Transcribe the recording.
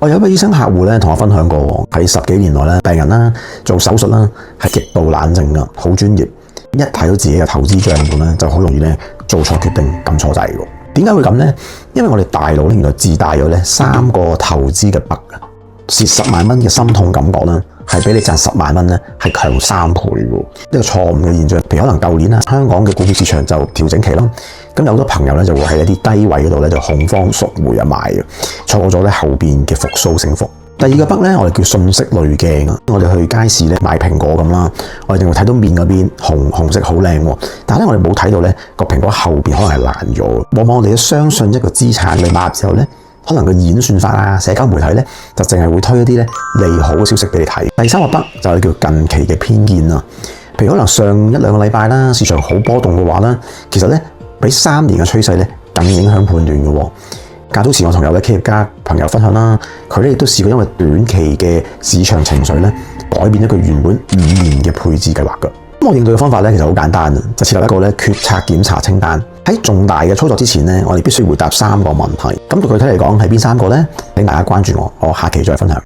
我有一位醫生客戶咧，同我分享過喺10幾年來咧，病人啦做手術啦係極度冷靜噶，好專業。一睇到自己嘅投資賬本咧，就好容易咧做錯決定，撳錯掣嘅。點解會咁呢？因為我哋大腦咧原來自帶咗咧3個投資嘅 bug，蝕10萬蚊嘅心痛感覺啦，係比你賺10萬蚊咧係強3倍嘅。呢個錯誤嘅現象，譬如可能舊年啦，香港嘅股票市場就調整期啦，咁有好多朋友咧就會喺一啲低位嗰度咧就恐慌贖回啊買嘅，錯過咗咧後邊嘅復甦升幅。第二個 bug 咧，我哋叫信息濾鏡啊！我哋去街市咧買蘋果咁啦，我哋淨係睇到面嗰邊紅色好靚喎，但係咧我哋冇睇到咧個蘋果後邊可能係爛咗。往往我哋都相信一個資產你買入之後咧，可能個演算法啊、社交媒體咧就淨係會推一啲咧利好嘅消息俾你睇。第三個 bug 就係叫近期嘅偏見啊！譬如可能上1、2個禮拜啦，市場好波動嘅話咧，其實咧比3年嘅趨勢咧更影響判斷嘅喎。較早前我同有位企業家朋友分享啦，佢咧亦都試過因為短期嘅市場情緒咧，改變咗佢原本5年嘅配置計劃㗎。咁我應對嘅方法咧其實好簡單啊，就設立一個咧決策檢查清單。喺重大嘅操作之前咧，我哋必須回答3個問題。咁具體嚟講係邊3個咧？請大家關注我下期再分享。